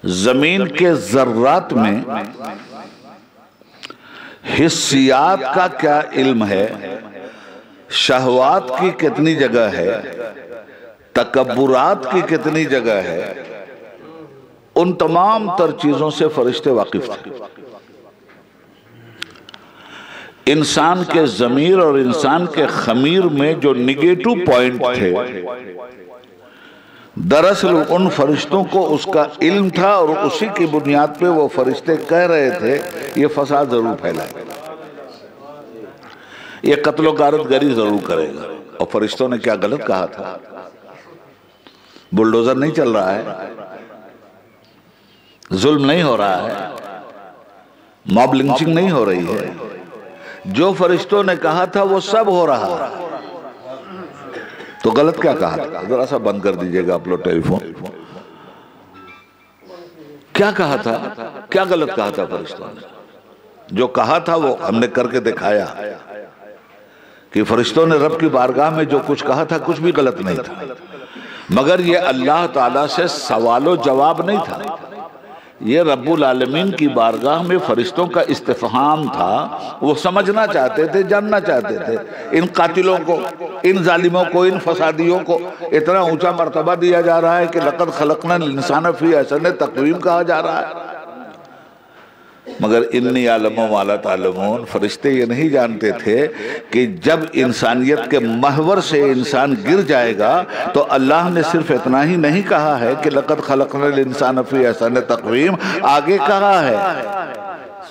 زمین کے ذرات میں حسیات کا کیا علم ہے، شہوات کی کتنی جگہ ہے، تکبرات کی کتنی جگہ ہے، ان تمام تر چیزوں سے فرشتے واقف تھے۔ انسان کے ضمیر اور انسان کے خمیر میں جو نگیٹو پوائنٹ تھے، دراصل ان فرشتوں کو اس کا علم تھا، اور اسی کی بنیاد پہ وہ فرشتے کہہ رہے تھے یہ فساد ضرور پھیلائے گا، یہ قتل و غارت گری ضرور کرے گا۔ اور فرشتوں نے کیا غلط کہا تھا؟ بلڈوزر نہیں چل رہا ہے، ظلم نہیں ہو رہا ہے، ماب لنچنگ نہیں ہو رہی ہے، جو فرشتوں نے کہا تھا وہ سب ہو رہا ہے۔ تو غلط کیا کہا تھا؟ ذرا سا بند کر دیجئے گا آپ لوگ ٹیلی فون۔ کیا کہا تھا؟ کیا غلط کہا تھا فرشتوں نے؟ جو کہا تھا وہ ہم نے کر کے دکھایا کہ فرشتوں نے رب کی بارگاہ میں جو کچھ کہا تھا کچھ بھی غلط نہیں تھا، مگر یہ اللہ تعالیٰ سے سوال و جواب نہیں تھا، یہ رب العالمین کی بارگاہ میں فرشتوں کا استفہام تھا۔ وہ سمجھنا چاہتے تھے، جاننا چاہتے تھے ان قاتلوں کو، ان ظالموں کو، ان فسادیوں کو اتنا اونچا مرتبہ دیا جا رہا ہے کہ لقد خلقنا الانسان فی احسن تقویم کہا جا رہا ہے، مگر انی اعلم ما لا تعلمون۔ فرشتے یہ نہیں جانتے تھے کہ جب انسانیت کے محور سے انسان گر جائے گا تو اللہ نے صرف اتنا ہی نہیں کہا ہے کہ لقد خلقنا الانسان فی احسن تقویم، آگے کہا ہے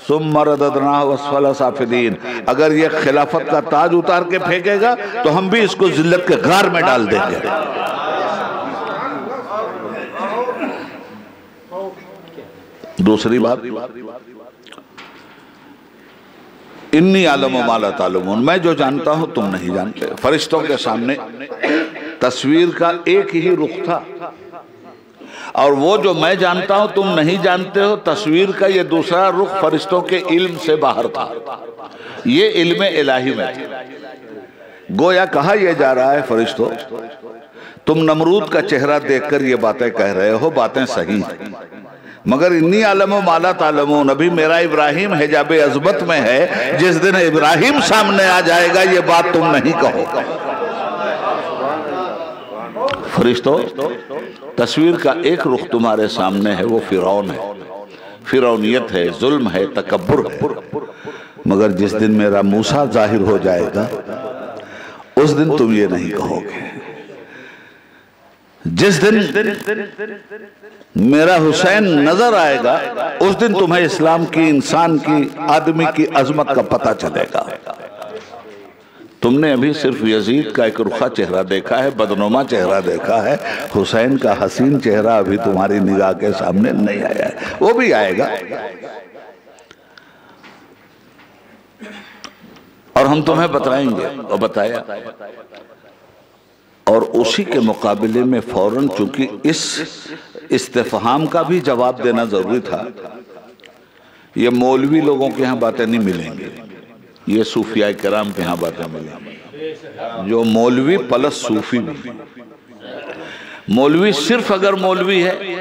ثم رددناہ اسفل سافلین، اگر یہ خلافت کا تاج اتار کے پھینکے گا تو ہم بھی اس کو ذلت کے غار میں ڈال دیں گے۔ دوسری بات، انی اعلم ما لا تعلمون، میں جو جانتا ہوں تم نہیں جانتے۔ فرشتوں کے سامنے تصویر کا ایک ہی رخ تھا، اور وہ جو میں جانتا ہوں تم نہیں جانتے ہو، تصویر کا یہ دوسرا رخ فرشتوں کے علم سے باہر تھا، یہ علم الہی میں تھا۔ گویا کہا یہ جا رہا ہے فرشتوں، تم نمرود کا چہرہ دیکھ کر یہ باتیں کہہ رہے ہو، باتیں صحیح ہیں، مگر انی اعلم ما لا تعلمون، ابھی میرا ابراہیم حجاب عظمت میں ہے، جس دن ابراہیم سامنے آ جائے گا یہ بات تم نہیں کہو۔ فرشتوں، تصویر کا ایک رخ تمہارے سامنے ہے، وہ فرعون ہے، فرعونیت ہے، ظلم ہے، تکبر ہے، مگر جس دن میرا موسیٰ ظاہر ہو جائے گا اس دن تم یہ نہیں کہو گے۔ جس دن میرا حسین نظر آئے گا اس دن تمہیں اسلام کی، انسان کی، آدمی کی عظمت کا پتہ چلے گا۔ تم نے ابھی صرف یزید کا ایک رخا چہرہ دیکھا ہے، بدنما چہرہ دیکھا ہے، حسین کا حسین چہرہ ابھی تمہاری نگاہ کے سامنے نہیں آیا ہے، وہ بھی آئے گا، اور ہم تمہیں بتائیں گے، اور بتایا۔ اور اسی کے مقابلے میں فوراً چونکہ اس استفہام کا بھی جواب دینا ضروری تھا، یہ مولوی لوگوں کے ہاں باتیں نہیں ملیں گی، یہ صوفیاء کرام کے ہاں باتیں ملیں گی، جو مولوی پلس صوفی بھی۔ مولوی صرف اگر مولوی ہے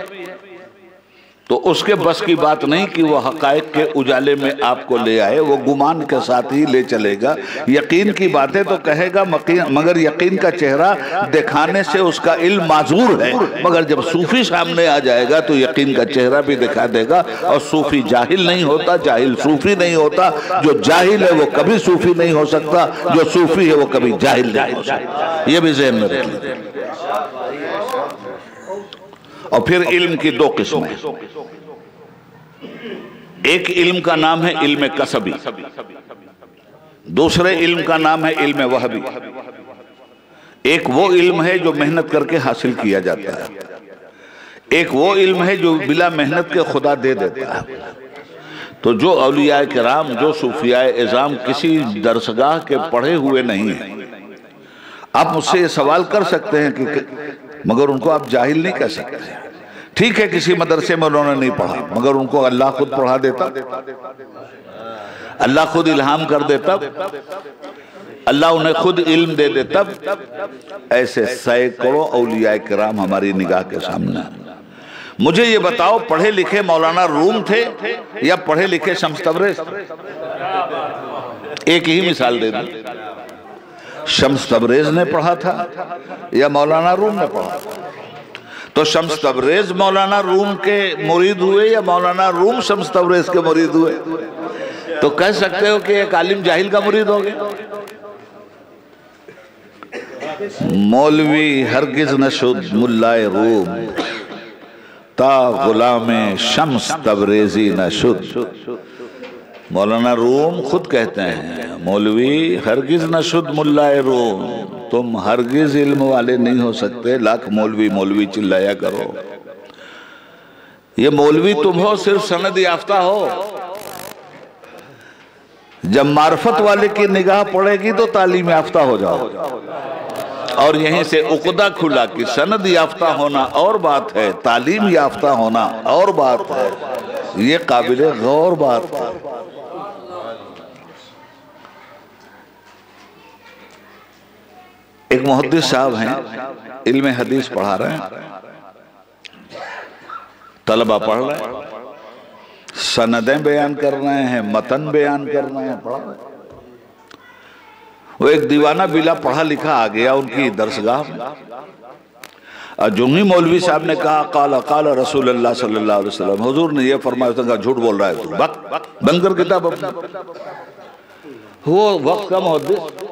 تو اس کے بس کی بات نہیں کہ وہ حقائق کے اجالے میں آپ کو لے آئے، وہ گمان کے ساتھ ہی لے چلے گا، یقین کی باتیں تو کہے گا، مگر یقین کا چہرہ دکھانے سے اس کا علم معذور ہے، مگر جب صوفی سامنے آ جائے گا تو یقین کا چہرہ بھی دکھا دے گا۔ اور صوفی جاہل نہیں ہوتا، جاہل صوفی نہیں ہوتا، جو جاہل ہے وہ کبھی صوفی نہیں ہو سکتا، جو صوفی ہے وہ کبھی جاہل نہیں ہو سکتا، یہ بھی ذہن میں رکھ لیجیے۔ اور پھر علم کی دو قسمیں، ایک علم کا نام ہے علم کسبی، دوسرے علم کا نام ہے علم وہبی۔ ایک وہ علم ہے جو محنت کر کے حاصل کیا جاتا ہے، ایک وہ علم ہے جو بلا محنت کے خدا دے دیتا ہے۔ تو جو اولیاء کرام، جو صوفیاء اعظام کسی درسگاہ کے پڑھے ہوئے نہیں ہیں، آپ مجھ سے یہ سوال کر سکتے ہیں کہ مگر ان کو آپ جاہل نہیں کہہ سکتے۔ ٹھیک ہے کسی مدرسے میں انہوں نے نہیں پڑھا، مگر ان کو اللہ خود پڑھا دیتا، اللہ خود الہام کر دیتا، اللہ انہیں خود علم دے دیتا۔ ایسے سینکڑوں اولیاء کرام ہماری نگاہ کے سامنے ہیں، مجھے یہ بتاؤ پڑھے لکھے مولانا روم تھے یا پڑھے لکھے شمس تبریز؟ ایک ہی مثال دے دی، شمس تبریز نے پڑھا تھا یا مولانا روم نے پڑھا تھا؟ تو شمس تبریز مولانا روم کے مرید ہوئے یا مولانا روم شمس تبریز کے مرید ہوئے؟ تو کہہ سکتے ہو کہ ایک عالم جاہل کا مرید ہو گئے؟ مولوی ہرگز نہ شد ملائے روم، تا غلام شمس تبریزی نہ شد۔ مولانا روم خود کہتے ہیں مولوی ہرگز نہ شد ملائے روم، تم ہرگز علم والے نہیں ہو سکتے، لاکھ مولوی مولوی چلایا کرو۔ یہ مولوی تم ہو صرف سند یافتہ ہو، جب معرفت والے کی نگاہ پڑے گی تو تعلیم یافتہ ہو جاؤ۔ اور یہیں سے عقدہ کھلا کہ سند یافتہ ہونا اور بات ہے، تعلیم یافتہ ہونا اور بات ہے، یہ قابل غور بات ہے۔ ایک محدث صاحب ہیں، علم حدیث پڑھا رہے ہیں، طلبہ پڑھ رہے ہیں، سندیں بیان کر رہے ہیں، متن بیان کر رہے ہیں، پڑھا رہے ہیں۔ وہ ایک دیوانہ بلا پڑھا لکھا آ گیا ان کی درسگاہ میں، جو ہی مولوی صاحب نے کہا قال رسول اللہ صلی اللہ علیہ وسلم، حضور نے یہ فرمایا، اس نے کہا جھوٹ بول رہا ہے تو بند کر کتاب اپنا۔ وہ وقت کا محدث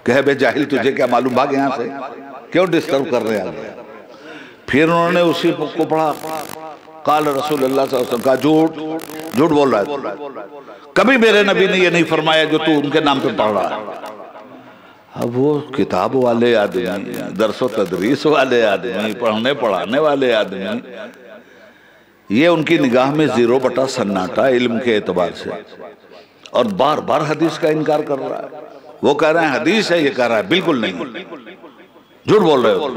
کہے بے جاہل تجھے کیا معلوم، بھاگ یہاں سے، کیوں ڈسٹرب کر رہے ہیں؟ پھر انہوں نے اسی کو پڑھا قال رسول اللہ صلی اللہ علیہ وسلم، کہا جھوٹ بول رہا ہے، کبھی میرے نبی نے یہ نہیں فرمایا جو تو ان کے نام پہ پڑھ رہا ہے۔ اب وہ کتاب والے آدمی، درس و تدریس والے آدمی، پڑھنے پڑھانے والے آدمی، یہ ان کی نگاہ میں 0 سناٹا علم کے اعتبار سے، اور بار بار حدیث کا انکار کر رہا ہے۔ وہ کہہ رہے ہیں حدیث ہے، یہ کہہ رہا ہے بالکل نہیں، جھوٹ بول رہے ہو۔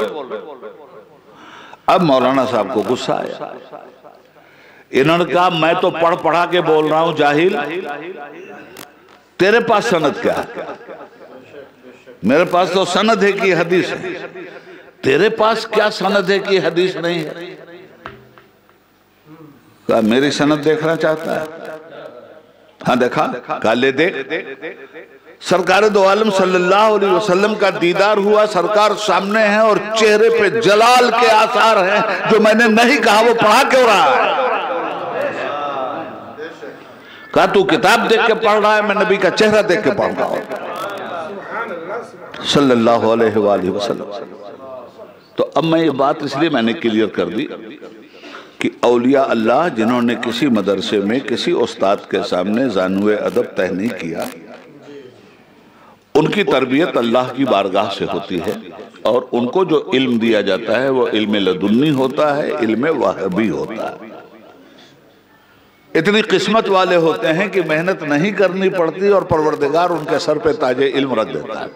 اب مولانا صاحب کو غصہ آیا، انہوں نے کہا میں تو پڑھ پڑھا کے بول رہا ہوں جاہل، تیرے پاس سند کیا ہے؟ میرے پاس تو سند ہے کہ حدیث ہے، تیرے پاس کیا سند ہے کہ حدیث نہیں ہے؟ کہا میری سند دیکھنا چاہتا ہے؟ ہاں دیکھا، کہا لے دیکھ۔ سرکار دو عالم صلی اللہ علیہ وسلم کا دیدار ہوا، سرکار سامنے ہیں اور چہرے پہ جلال کے آثار ہیں، جو میں نے نہیں کہا وہ پڑھا کیوں رہا ہے؟ کہا تو کتاب دیکھ کے پڑھ رہا ہے، میں نبی کا چہرہ دیکھ کے پڑھ رہا ہوں صلی اللہ علیہ وآلہ وسلم۔ تو اب میں یہ بات اس لیے میں نے کلیئر کر دی کہ اولیاء اللہ جنہوں نے کسی مدرسے میں کسی استاد کے سامنے زانوے ادب طے نہیں کیا، ان کی تربیت اللہ کی بارگاہ سے ہوتی ہے، اور ان کو جو علم دیا جاتا ہے وہ علم لدنی ہوتا ہے، علم وہبی ہوتا ہے۔ اتنی قسمت والے ہوتے ہیں کہ محنت نہیں کرنی پڑتی اور پروردگار ان کے سر پہ تاج علم رکھ دیتا ہے۔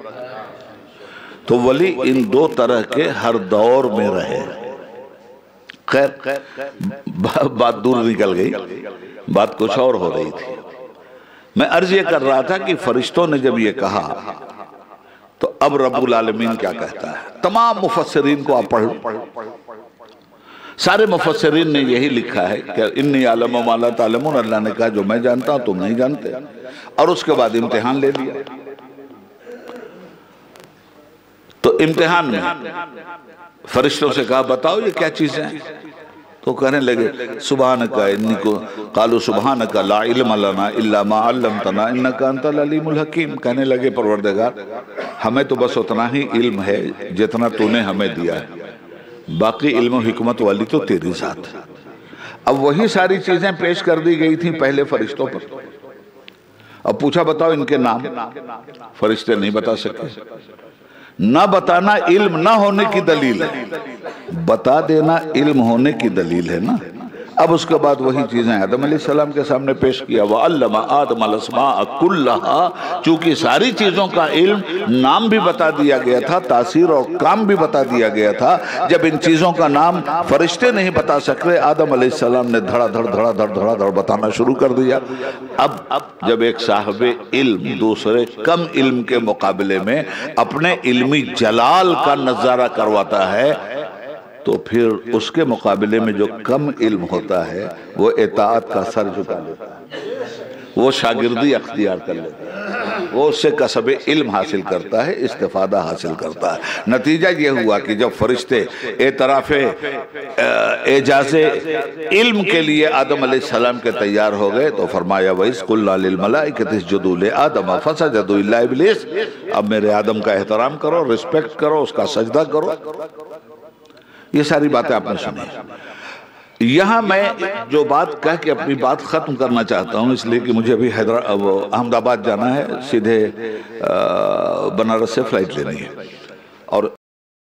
تو ولی ان دو طرح کے ہر دور میں رہے۔ خیر بات دور نکل گئی، بات کچھ اور ہو رہی تھی۔ میں عرض یہ کر رہا تھا کہ فرشتوں نے جب یہ کہا تو اب رب العالمین کیا کہتا ہے؟ تمام مفسرین کو آپ پڑھ، سارے مفسرین نے یہی لکھا ہے کہ انی اعلم ما لا تعلمون، اللہ نے کہا جو میں جانتا ہوں تم نہیں جانتے، اور اس کے بعد امتحان لے لیا۔ تو امتحان میں فرشتوں سے کہا بتاؤ یہ کیا چیزیں ہیں؟ تو کہنے لگے سبحانکا انی کو قالوا سبحانکا لا علم لنا الا ما علمتنا انکا انت العلیم الحکیم، کہنے لگے پروردگار ہمیں تو بس اتنا ہی علم ہے جتنا تو نے ہمیں دیا ہے، باقی علم و حکمت والی تو تیری ذات ہے۔ اب وہی ساری چیزیں پیش کر دی گئی تھیں پہلے فرشتوں پر۔ اب پوچھا بتاؤ ان کے نام، فرشتے نہیں بتا سکے۔ نہ بتانا علم نہ ہونے کی دلیل ہے، بتا دینا علم ہونے کی دلیل ہے نا۔ اب اس کے بعد وہی چیزیں آدم علیہ السلام کے سامنے پیش کیا، وَعَلَّمَ آدَمَ الْأَسْمَاءَ كُلَّهَا، چونکہ ساری چیزوں کا علم، نام بھی بتا دیا گیا تھا، تاثیر اور کام بھی بتا دیا گیا تھا۔ جب ان چیزوں کا نام فرشتے نہیں بتا سکتے، آدم علیہ السلام نے دھڑا دھڑ بتانا شروع کر دیا۔ اب جب ایک صاحب علم دوسرے کم علم کے مقابلے میں اپنے علمی جلال کا نظارہ کرواتا ہے تو پھر اس کے مقابلے میں جو کم علم ہوتا ہے وہ اطاعت کا سر جھکا لیتا ہے، وہ شاگردی اختیار کر لیتا ہے، وہ اس سے کسب علم حاصل کرتا ہے، استفادہ حاصل کرتا ہے۔ نتیجہ یہ ہوا کہ جب فرشتے اعتراف اعجاز علم کے لیے آدم علیہ السلام کے تیار ہو گئے تو فرمایا وَإِذْ قُلْنَا لِلْمَلَائِكَةِ اسْجُدُوا لِآدَمَ فَسَجَدُوا إِلَّا إِبْلِيسَ، اب میرے آدم کا احترام کرو، رسپیکٹ کرو، اس کا سجدہ کرو۔ یہ ساری باتیں آپ نے سنی۔ یہاں میں جو بات کہہ کے اپنی بات ختم کرنا چاہتا ہوں، اس لیے کہ مجھے ابھی احمد آباد جانا ہے، سیدھے بنارس سے فلائٹ لینی ہے، اور